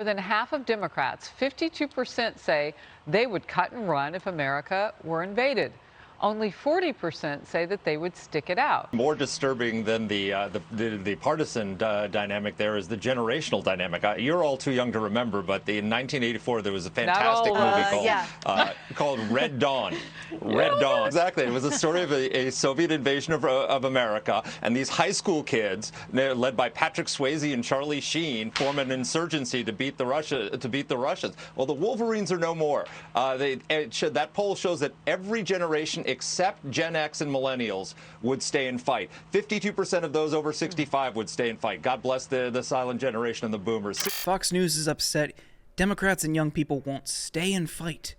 More than half of Democrats, 52%, say they would cut and run if America were invaded. Only 40% say that they would stick it out. More disturbing than the partisan dynamic there is the generational dynamic. You're all too young to remember, but in 1984 there was a fantastic movie called Red Dawn. Red Dawn. Exactly. It was a story of a Soviet invasion of America, and these high school kids, led by Patrick Swayze and Charlie Sheen, form an insurgency to beat the Russians. Well, the Wolverines are no more. That poll shows that every generation except Gen X and millennials would stay and fight. 52% of those over 65 would stay and fight. God bless the silent generation and the boomers. Fox News is upset Democrats and young people won't stay and fight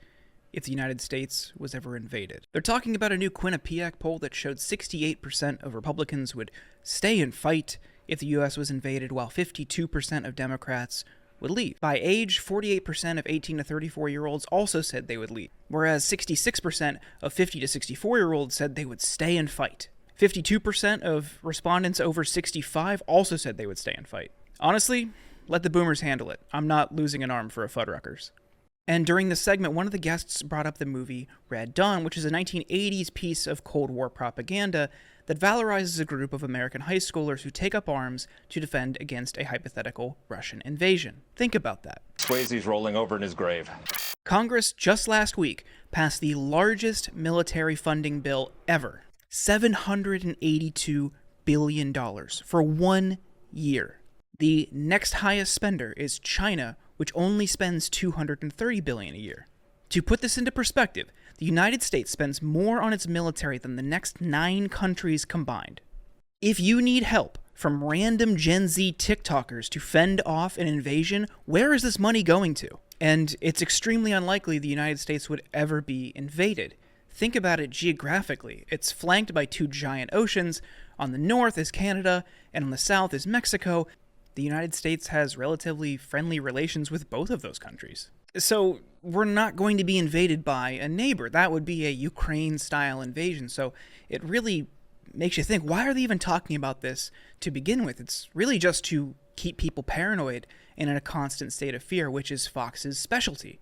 if the United States was ever invaded. They're talking about a new Quinnipiac poll that showed 68% of Republicans would stay and fight if the U.S. was invaded, while 52% of Democrats would leave. By age, 48% of 18 to 34-year-olds also said they would leave, whereas 66% of 50 to 64-year-olds said they would stay and fight. 52% of respondents over 65 also said they would stay and fight. Honestly, let the boomers handle it. I'm not losing an arm for a Fuddruckers. And during this segment, one of the guests brought up the movie Red Dawn, which is a 1980s piece of Cold War propaganda that valorizes a group of American high schoolers who take up arms to defend against a hypothetical Russian invasion. Think about that. Swayze's rolling over in his grave. Congress just last week passed the largest military funding bill ever. $782 billion for 1 year. The next highest spender is China, which only spends $230 billion a year. To put this into perspective, the United States spends more on its military than the next 9 countries combined. If you need help from random Gen Z TikTokers to fend off an invasion, where is this money going to? And it's extremely unlikely the United States would ever be invaded. Think about it geographically. It's flanked by 2 giant oceans. On the north is Canada, and on the south is Mexico. The United States has relatively friendly relations with both of those countries. So we're not going to be invaded by a neighbor. That would be a Ukraine-style invasion. So it really makes you think, why are they even talking about this to begin with? It's really just to keep people paranoid and in a constant state of fear, which is Fox's specialty.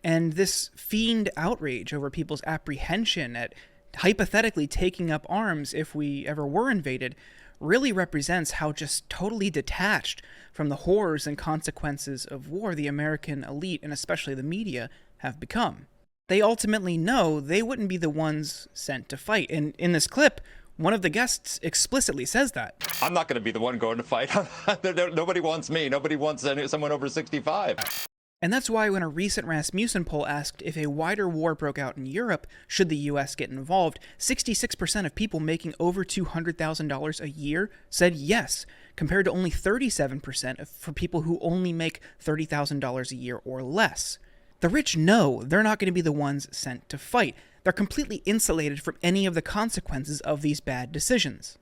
And this fiend outrage over people's apprehension at hypothetically taking up arms if we ever were invaded really represents how just totally detached from the horrors and consequences of war the American elite, and especially the media, have become. They ultimately know they wouldn't be the ones sent to fight. And in this clip, one of the guests explicitly says that. I'm not going to be the one going to fight. Nobody wants me. Nobody wants someone over 65. And that's why when a recent Rasmussen poll asked if a wider war broke out in Europe, should the US get involved, 66% of people making over $200,000 a year said yes, compared to only 37% for people who only make $30,000 a year or less. The rich know they're not going to be the ones sent to fight. They're completely insulated from any of the consequences of these bad decisions.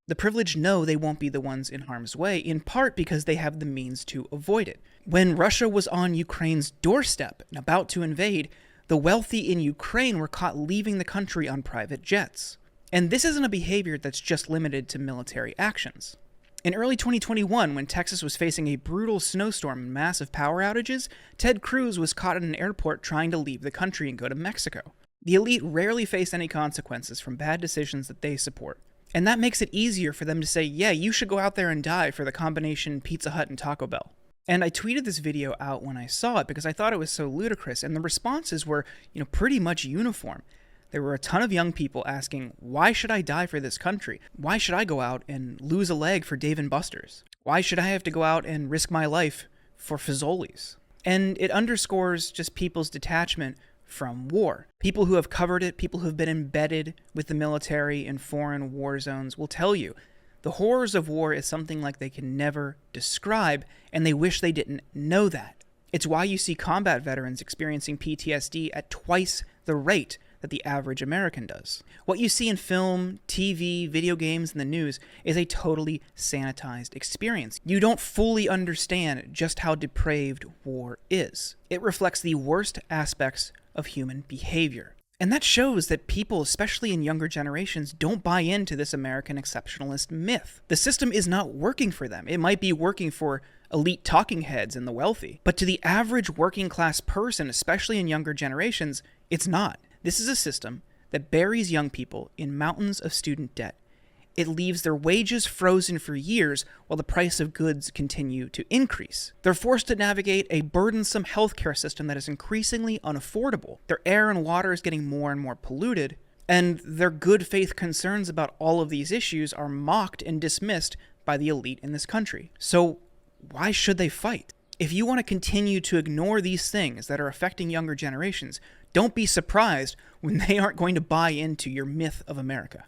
The privileged know they won't be the ones in harm's way, in part because they have the means to avoid it. When Russia was on Ukraine's doorstep and about to invade, the wealthy in Ukraine were caught leaving the country on private jets. And this isn't a behavior that's just limited to military actions. In early 2021, when Texas was facing a brutal snowstorm and massive power outages, Ted Cruz was caught at an airport trying to leave the country and go to Mexico. The elite rarely face any consequences from bad decisions that they support. And that makes it easier for them to say, yeah, you should go out there and die for the combination Pizza Hut and Taco Bell. And I tweeted this video out when I saw it because I thought it was so ludicrous, and the responses were, pretty much uniform. There were a ton of young people asking, why should I die for this country? Why should I go out and lose a leg for Dave & Buster's? Why should I have to go out and risk my life for Fazoli's? And it underscores just people's detachment from war. People who have covered it, people who have been embedded with the military in foreign war zones will tell you the horrors of war is something like they can never describe, and they wish they didn't know that. It's why you see combat veterans experiencing PTSD at twice the rate that the average American does. What you see in film, TV, video games, and the news is a totally sanitized experience. You don't fully understand just how depraved war is. It reflects the worst aspects of human behavior. And that shows that people, especially in younger generations, don't buy into this American exceptionalist myth. The system is not working for them. It might be working for elite talking heads and the wealthy. But to the average working class person, especially in younger generations, it's not. This is a system that buries young people in mountains of student debt. It leaves their wages frozen for years while the price of goods continue to increase. They're forced to navigate a burdensome healthcare system that is increasingly unaffordable. Their air and water is getting more and more polluted, and their good faith concerns about all of these issues are mocked and dismissed by the elite in this country. So why should they fight? If you want to continue to ignore these things that are affecting younger generations, don't be surprised when they aren't going to buy into your myth of America.